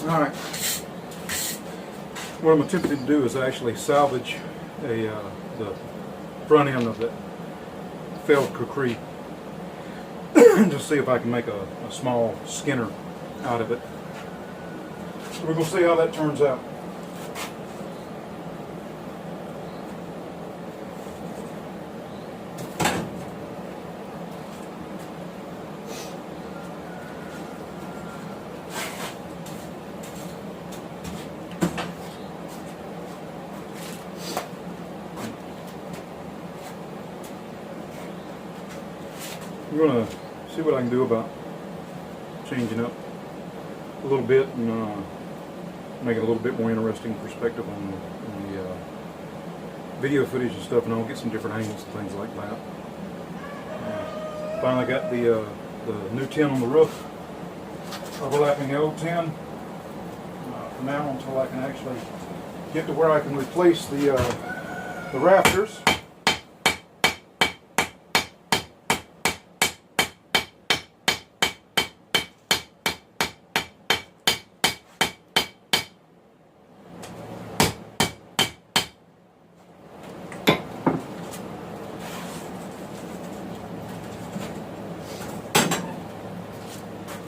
Alright, what I'm attempting to do is actually salvage the front end of that failed kukri and just see if I can make a small skinner out of it. So we're going to see how that turns out. I'm going to see what I can do about changing up a little bit and make it a little bit more interesting perspective on the video footage and stuff, and I'll get some different angles and things like that. Finally got the new tin on the roof overlapping the old tin for now until I can actually get to where I can replace the rafters.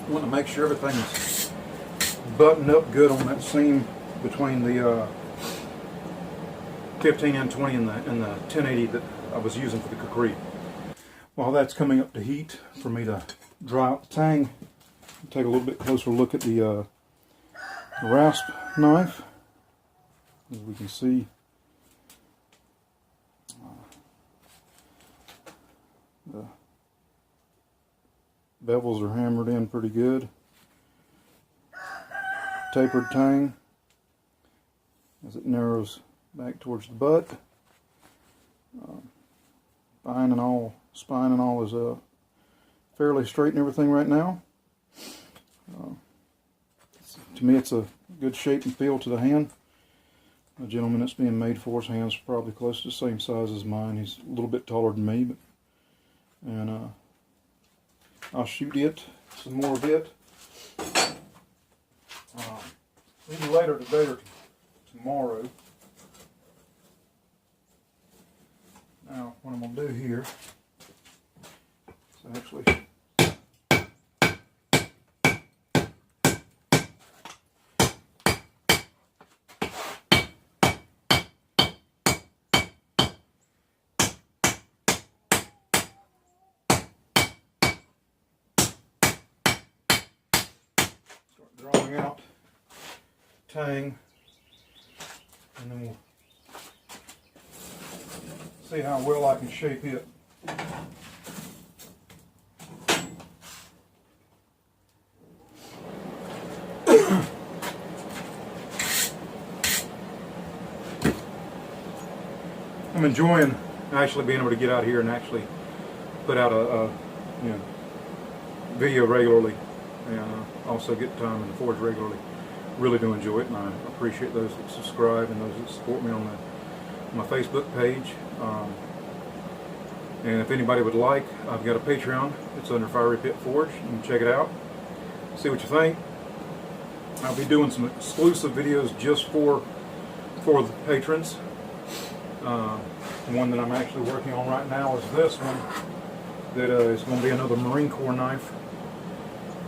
I want to make sure everything's buttoned up good on that seam between the 15 and 20 and the 1080 that I was using for the kukri. While that's coming up to heat for me to dry out the tang, I'll take a little bit closer look at the rasp knife. As we can see, the bevels are hammered in pretty good. Tapered tang as it narrows back towards the butt. Spine and all is fairly straight and everything right now. To me, it's a good shape and feel to the hand. The gentleman that's being made for, his hands are probably close to the same size as mine. He's a little bit taller than me, and I'll shoot it, some more of it, either later today or tomorrow. Now, what I'm going to do here is actually drawing out tang, and then we'll see how well I can shape it. I'm enjoying actually being able to get out here and actually put out a video regularly, and also get time in the forge regularly. Really do enjoy it, and I appreciate those that subscribe and those that support me on my Facebook page. And if anybody would like, I've got a Patreon. It's under Fiery Pit Forge. You can check it out, see what you think. I'll be doing some exclusive videos just for the patrons. The one that I'm actually working on right now is this one, that is going to be another Marine Corps knife.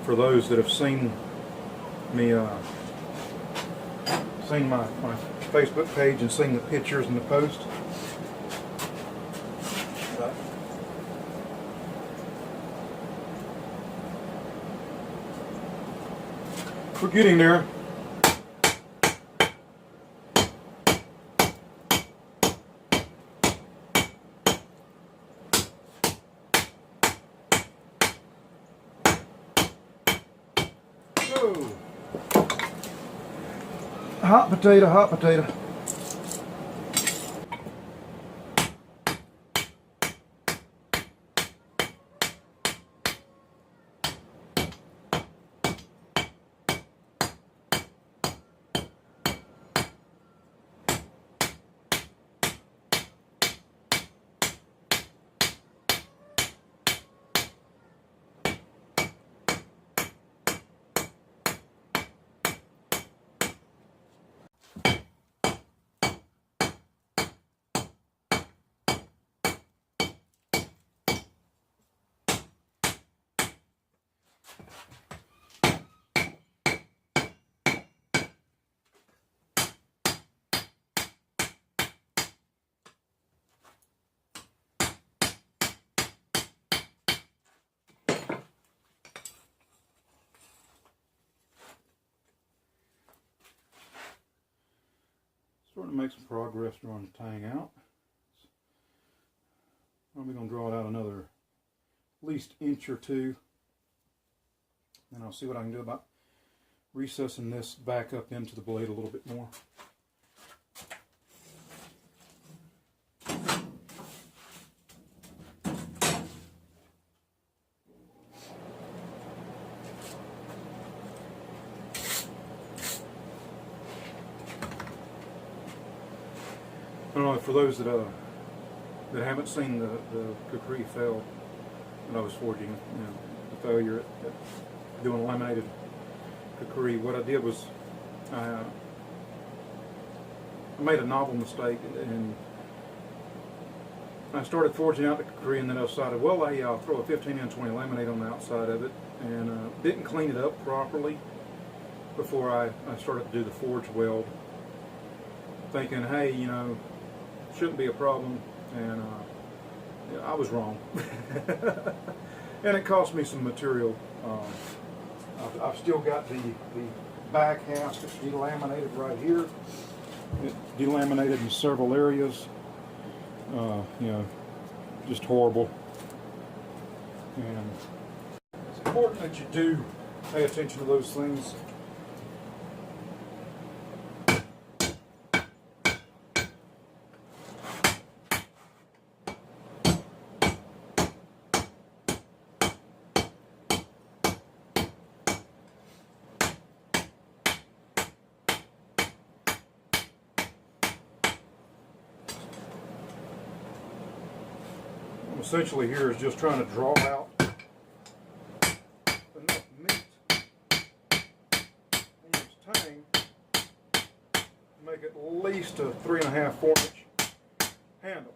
For those that have seen me, seen my Facebook page and seen the pictures and the post. We're getting there. Hot potato, hot potato. to make some progress drawing the tang out. Probably going to draw it out another at least inch or two. And I'll see what I can do about recessing this back up into the blade a little bit more. I don't know, for those that haven't seen the kukri fail when I was forging, the failure at doing laminated kukri, what I did was I made a novel mistake, and I started forging out the kukri, and then I decided, well, I'll throw a 15N20 laminate on the outside of it, and didn't clean it up properly before I started to do the forge weld, thinking, hey, shouldn't be a problem, and I was wrong. And it cost me some material. I've still got the back half that's delaminated right here. It delaminated in several areas. Just horrible. And it's important that you do pay attention to those things. Essentially here is just trying to draw out enough meat in this tang to make at least a 3.5, 4-inch handle.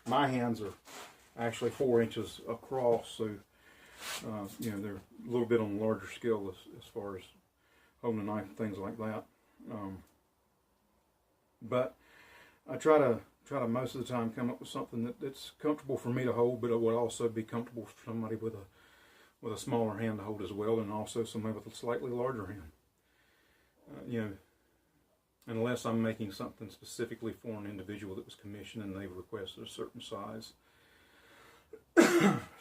My hands are actually 4 inches across, so they're a little bit on the larger scale as far as holding a knife and things like that. But I try to most of the time come up with something that's comfortable for me to hold, but it would also be comfortable for somebody with a smaller hand to hold as well, and also somebody with a slightly larger hand. Unless I'm making something specifically for an individual that was commissioned and they requested a certain size.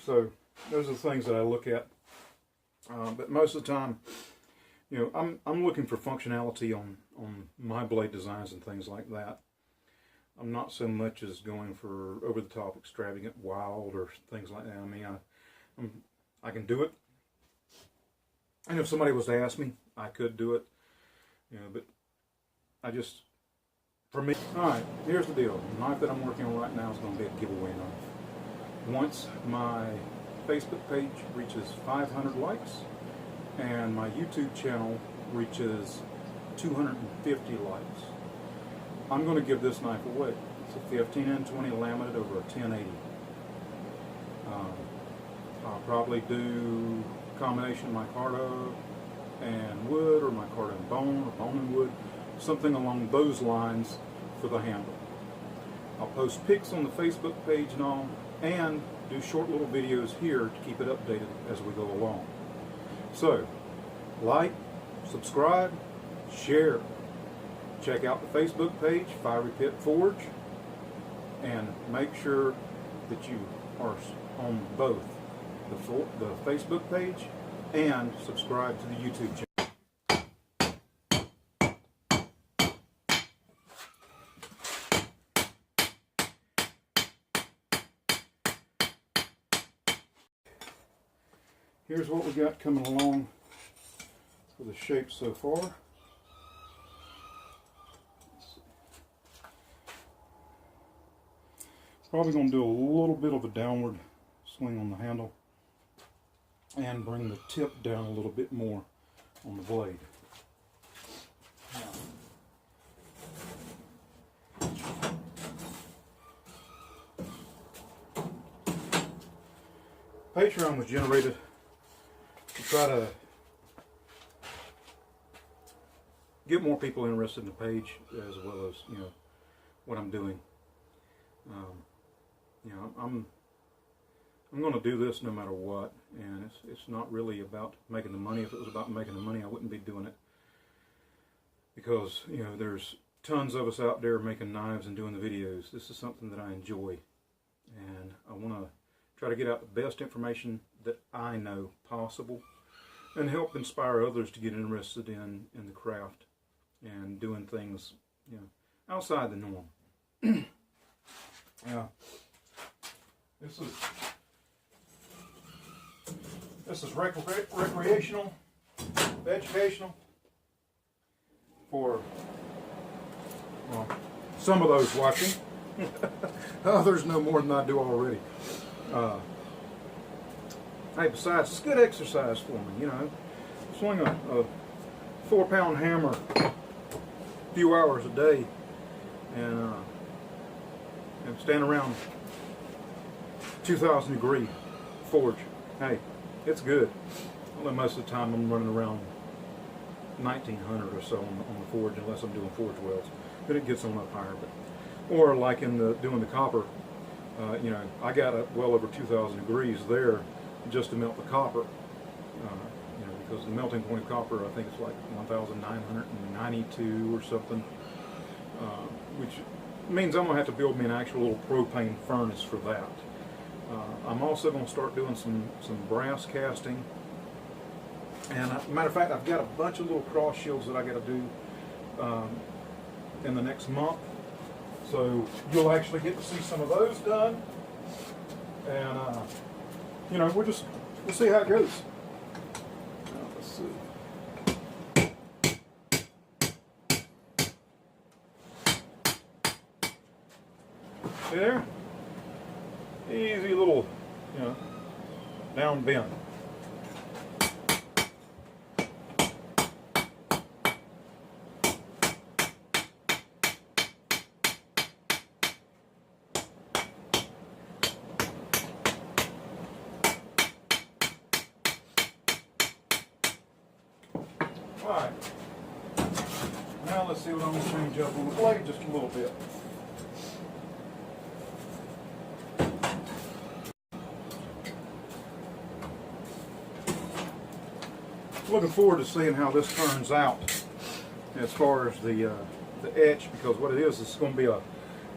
So those are the things that I look at. But most of the time, I'm looking for functionality on my blade designs and things like that. I'm not so much as going for over-the-top, extravagant, wild, or things like that. I mean, I can do it. And if somebody was to ask me, I could do it. But for me, alright, here's the deal. The knife that I'm working on right now is going to be a giveaway knife. Once my Facebook page reaches 500 likes and my YouTube channel reaches 250 likes, I'm going to give this knife away. It's a 15N20 laminate over a 1080. I'll probably do a combination of micarta and wood, or micarta and bone, or bone and wood, something along those lines for the handle. I'll post pics on the Facebook page and all, and do short little videos here to keep it updated as we go along. So, like, subscribe, share, check out the Facebook page, Fiery Pit Forge, and make sure that you are on both the Facebook page and subscribe to the YouTube channel. Here's what we got coming along for the shape so far. Probably going to do a little bit of a downward swing on the handle and bring the tip down a little bit more on the blade. Patreon was generated to try to get more people interested in the page, as well as what I'm doing. you know, I'm going to do this no matter what, and it's not really about making the money. If it was about making the money, I wouldn't be doing it, because you know there's tons of us out there making knives and doing the videos. This is something that I enjoy, and I want to try to get out the best information that I know possible, and help inspire others to get interested in the craft and doing things, you know, outside the norm. Yeah, this is recreational, educational for, well, some of those watching. Others know more than I do already. Hey, besides, it's good exercise for me, you know. Swing a 4-pound hammer a few hours a day, and stand around 2,000 degree forge. Hey, it's good. Although most of the time I'm running around 1900 or so on the forge, unless I'm doing forge welds. Then it gets on up higher. But, or like in doing the copper, you know, I got well over 2,000 degrees there just to melt the copper. You know, because the melting point of copper, I think it's like 1,992 or something, which means I'm going to have to build me an actual little propane furnace for that. I'm also going to start doing some brass casting, and matter of fact, I've got a bunch of little cross shields that I got to do in the next month, so you'll actually get to see some of those done, and you know, we'll see how it goes. Let's see. See there? Easy little, you know, down bend. Alright, now let's see what I'm going to change up on the blade just a little bit. Looking forward to seeing how this turns out as far as the etch, because what it is going to be a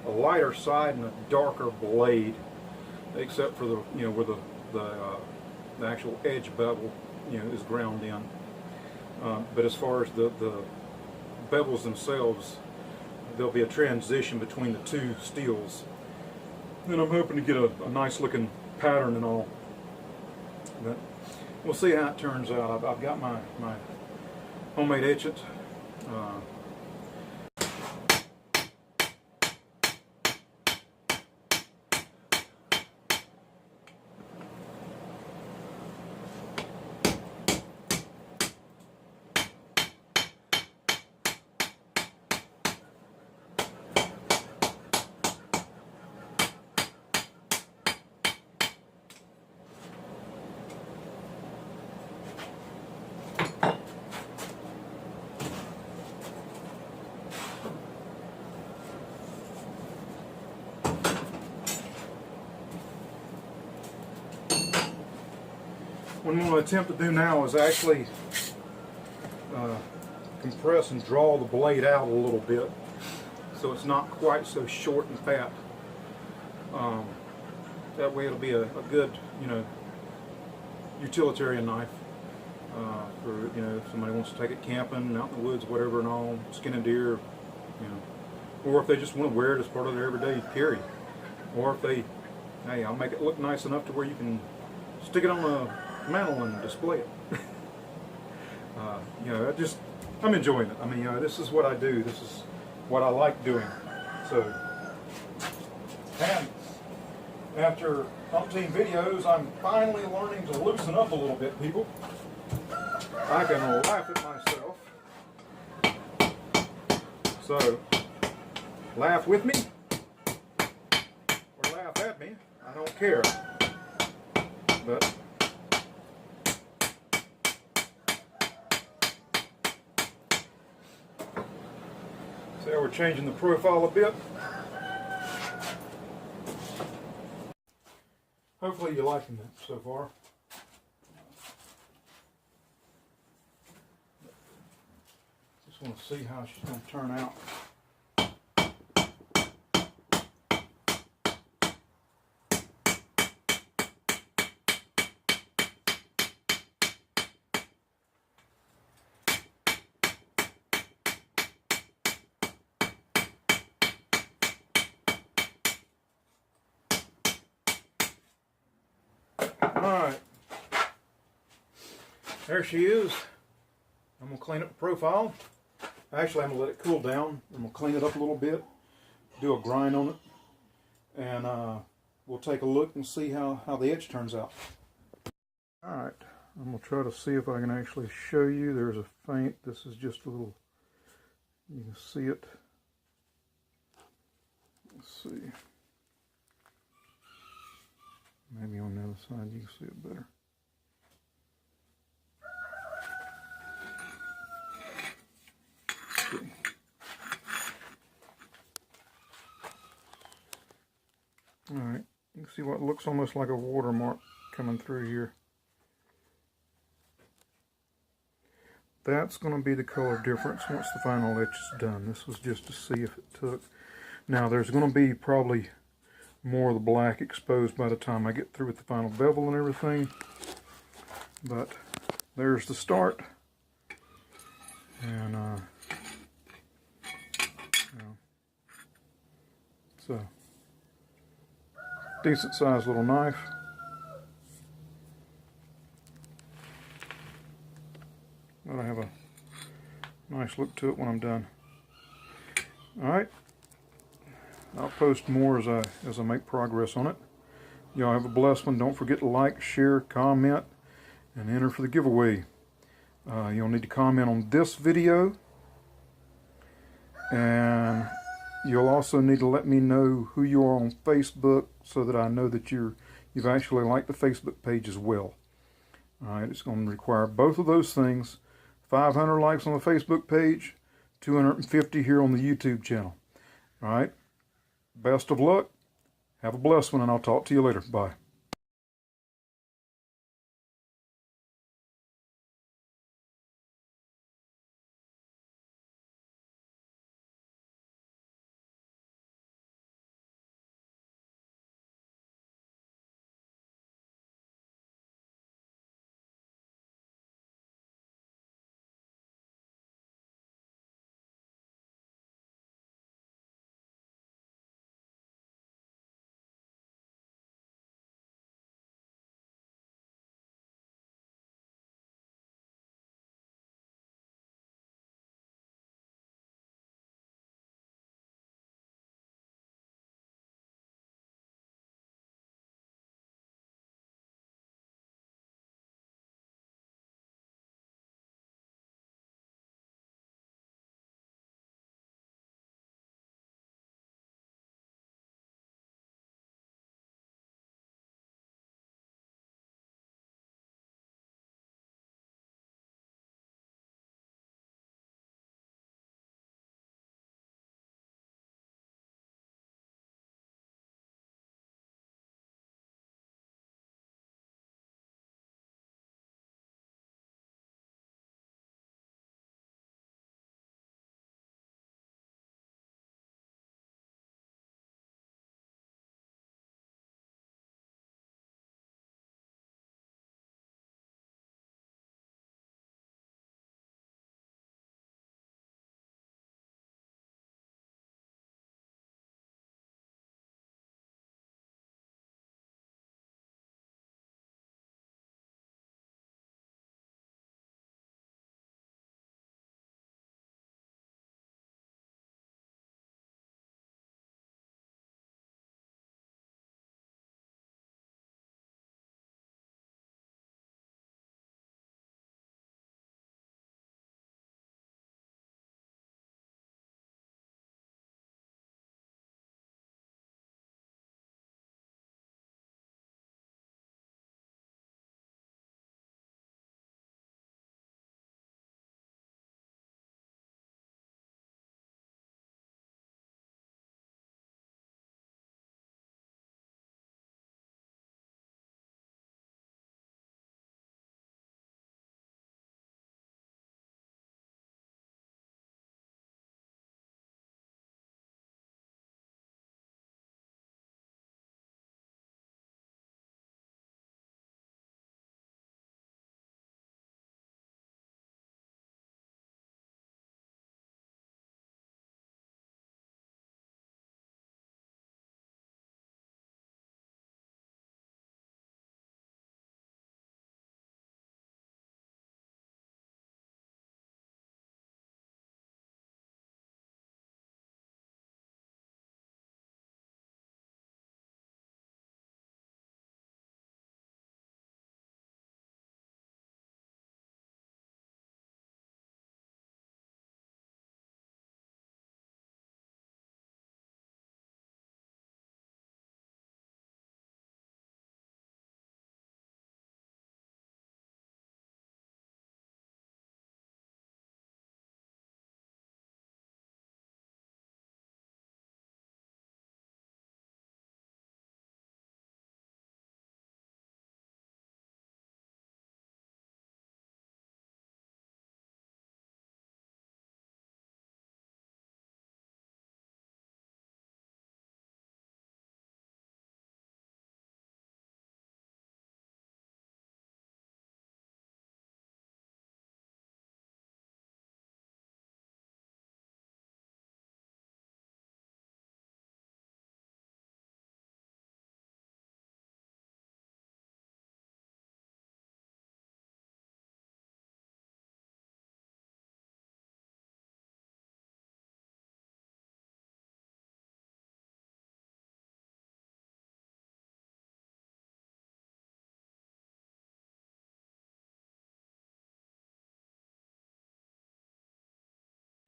lighter side and a darker blade, except for the, you know, where the actual edge bevel, you know, is ground in. But as far as the bevels themselves, there'll be a transition between the two steels. And I'm hoping to get a nice looking pattern and all. But we'll see how it turns out. I've got my homemade etchant. What I'm going to attempt to do now is actually compress and draw the blade out a little bit, so it's not quite so short and fat. That way it'll be a good, you know, utilitarian knife for, you know, if somebody wants to take it camping, out in the woods, whatever and all, skinning deer, you know, or if they just want to wear it as part of their everyday carry, or if they, hey, I'll make it look nice enough to where you can stick it on a mantle and display it. You know, I'm enjoying it. I mean, you know, this is what I do. This is what I like doing. So, and after umpteen videos, I'm finally learning to loosen up a little bit, people. I can laugh at myself. So, laugh with me or laugh at me. I don't care. But so we're changing the profile a bit. hopefully you're liking that so far. Just want to see how she's going to turn out. Alright, there she is. I'm going to clean up the profile. Actually, I'm going to let it cool down. I'm going to clean it up a little bit, do a grind on it, and we'll take a look and see how the edge turns out. Alright, I'm going to try to see if I can actually show you. There's a faint, this is just a little, you can see it. Let's see. Maybe on the other side you can see it better. Alright, you can see what looks almost like a watermark coming through here. That's going to be the color difference once the final etch is done. This was just to see if it took. Now there's going to be probably more of the black exposed by the time I get through with the final bevel and everything. But there's the start. And it's a decent sized little knife. But I have a nice look to it when I'm done. Alright. I'll post more as I make progress on it. Y'all have a blessed one. Don't forget to like, share, comment, and enter for the giveaway. You'll need to comment on this video, and you'll also need to let me know who you are on Facebook so that I know that you've actually liked the Facebook page as well. Alright, it's going to require both of those things. 500 likes on the Facebook page, 250 here on the YouTube channel. Alright, best of luck. Have a blessed one, and I'll talk to you later. Bye.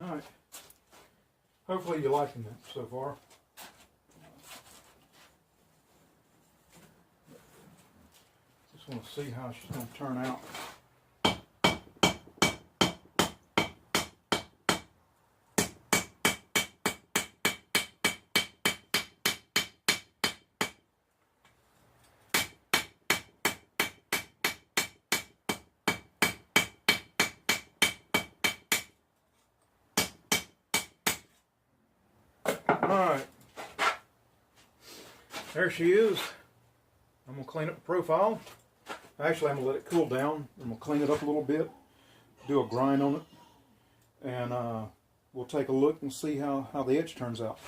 Alright. Hopefully you're liking it so far. Just want to see how she's going to turn out. Alright, there she is. I'm going to clean up the profile. Actually, I'm going to let it cool down. I'm going to clean it up a little bit, do a grind on it, and we'll take a look and see how the edge turns out.